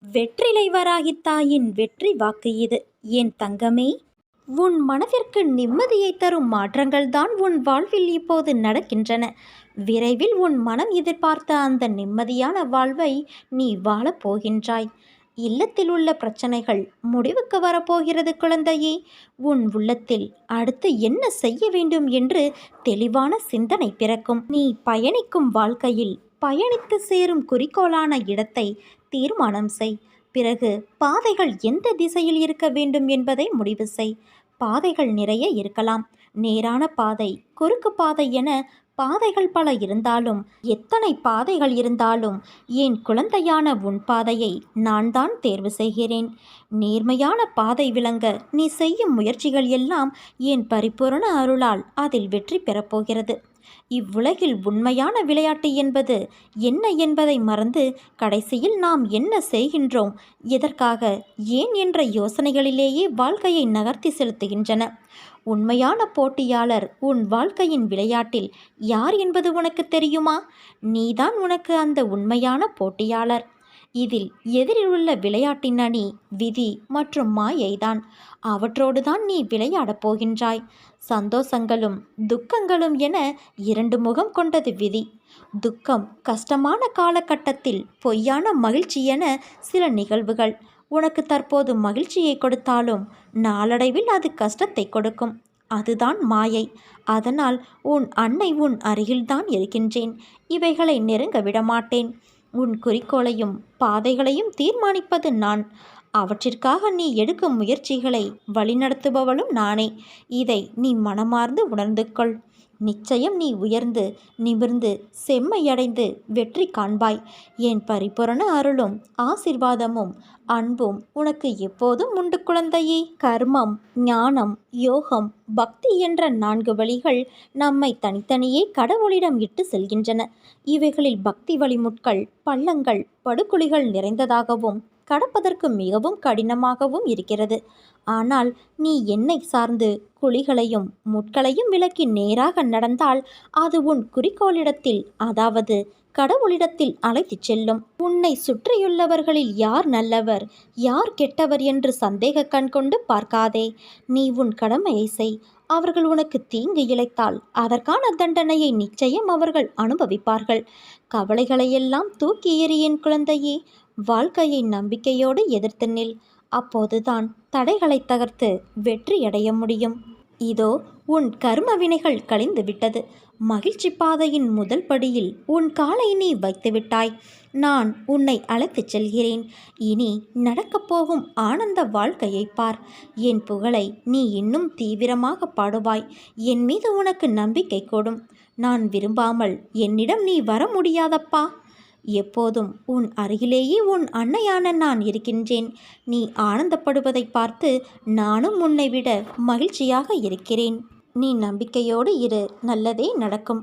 வெற்றிலை வராகி தாயின் வெற்றி வாக்கு இது. என் தங்கமே, உன் மனதிற்கு நிம்மதியை தரும் மாற்றங்கள்தான் உன் வாழ்வில் இப்போது நடக்கின்றன. விரைவில் உன் மனம் எதிர்பார்த்த அந்த நிம்மதியான வாழ்வை நீ வாழப் போகின்றாய். இல்லத்தில் உள்ள பிரச்சனைகள் முடிவுக்கு வரப்போகிறது குழந்தையே. உன் உள்ளத்தில் அடுத்து என்ன செய்ய வேண்டும் என்று தெளிவான சிந்தனை பிறக்கும். நீ பயணிக்கும் வாழ்க்கையில் பயணித்து சேரும் குறிக்கோளான இடத்தை தீர்மானம் செய். பிறகு பாதைகள் எந்த திசையில் இருக்க வேண்டும் என்பதை முடிவு செய். பாதைகள் நிறைய இருக்கலாம். நேரான பாதை, குறுக்கு பாதை என பாதைகள் பல இருந்தாலும், எத்தனை பாதைகள் இருந்தாலும் என் குழந்தையான உன் பாதையை நான் தான் தேர்வு செய்கிறேன். நேர்மையான பாதை விளங்க நீ செய்யும் முயற்சிகள் எல்லாம் என் பரிபூரண அருளால் அதில் வெற்றி பெறப்போகிறது. இவ்வுலகில் உண்மையான விளையாட்டு என்பது என்ன என்பதை மறந்து கடைசியில் நாம் என்ன செய்கின்றோம், எதற்காக, ஏன் என்ற யோசனைகளிலேயே வாழ்க்கையை நகர்த்தி செலுத்துகின்றன. உண்மையான போட்டியாளர் உன் வாழ்க்கையின் விளையாட்டில் யார் என்பது உனக்கு தெரியுமா? நீதான் உனக்கு அந்த உண்மையான போட்டியாளர். இதில் எதிரில் உள்ள விளையாட்டின் அணி விதி மற்றும் மாயைதான். அவற்றோடுதான் நீ விளையாடப் போகின்றாய். சந்தோஷங்களும் துக்கங்களும் என இரண்டு முகம் கொண்டது விதி. துக்கம் கஷ்டமான காலகட்டத்தில் பொய்யான மகிழ்ச்சி என சில நிகழ்வுகள் உனக்கு தற்போது மகிழ்ச்சியை கொடுத்தாலும் நாளடைவில் அது கஷ்டத்தை கொடுக்கும். அதுதான் மாயை. அதனால் உன் அன்னை உன் அருகில்தான் இருக்கின்றேன். இவைகளை நெருங்க விடமாட்டேன். உன் குறிக்கோளையும் பாதைகளையும் தீர்மானிப்பது நான். அவற்றிற்காக நீ எடுக்கும் முயற்சிகளை வழிநடத்துபவளும் நானே. இதை நீ மனமார்ந்து உணர்ந்து கொள். நிச்சயம் நீ உயர்ந்து நிமிர்ந்து செம்மையடைந்து வெற்றி காண்பாய். என் பரிபூரண அருளும் ஆசிர்வாதமும் அன்பும் உனக்கு எப்போதும் உண்டு குழந்தையே. கர்மம், ஞானம், யோகம், பக்தி என்ற 4 வழிகள் நம்மை தனித்தனியே கடவுளிடம் இட்டு செல்கின்றன. இவைகளில் பக்தி வழிமுட்கள் பள்ளங்கள் படுகுழிகள் நிறைந்ததாகவும் கடப்பதற்கு மிகவும் கடினமாகவும் இருக்கிறது. ஆனால் நீ என்னை சார்ந்து குழிகளையும் முட்களையும் விலக்கி நேராக நடந்தால் அது உன் குறிக்கோளிடத்தில், அதாவது கடவுளிடத்தில் அழைத்துச் செல்லும். உன்னை சுற்றியுள்ளவர்களில் யார் நல்லவர் யார் கெட்டவர் என்று சந்தேக கண் கொண்டு பார்க்காதே. நீ உன் கடமையை செய். அவர்கள் உனக்கு தீங்கு இழைத்தால் அதற்கான தண்டனையை நிச்சயம் அவர்கள் அனுபவிப்பார்கள். கவலைகளையெல்லாம் தூக்கி எறி என் குழந்தையே. வாழ்க்கையை நம்பிக்கையோடு எதிர்த்து நில். அப்போதுதான் தடைகளை தகர்த்து வெற்றியடைய முடியும். இதோ உன் கர்ம வினைகள் கழிந்து விட்டது. மகிழ்ச்சி பாதையின் முதல் படியில் உன் காலை நீ வைத்துவிட்டாய். நான் உன்னை அழைத்துச் செல்கிறேன். இனி நடக்கப் போகும் ஆனந்த வாழ்க்கையை பார். என் புகழை நீ இன்னும் தீவிரமாக பாடுவாய். என் மீது உனக்கு நம்பிக்கை கூடும். நான் விரும்பாமல் என்னிடம் நீ வர முடியாதப்பா. எப்போதும் உன் அருகிலேயே உன் அன்னையான நான் இருக்கின்றேன். நீ ஆனந்தப்படுவதை பார்த்து நானும் உன்னை விட மகிழ்ச்சியாக இருக்கிறேன். நீ நம்பிக்கையோடு இரு. நல்லதே நடக்கும்.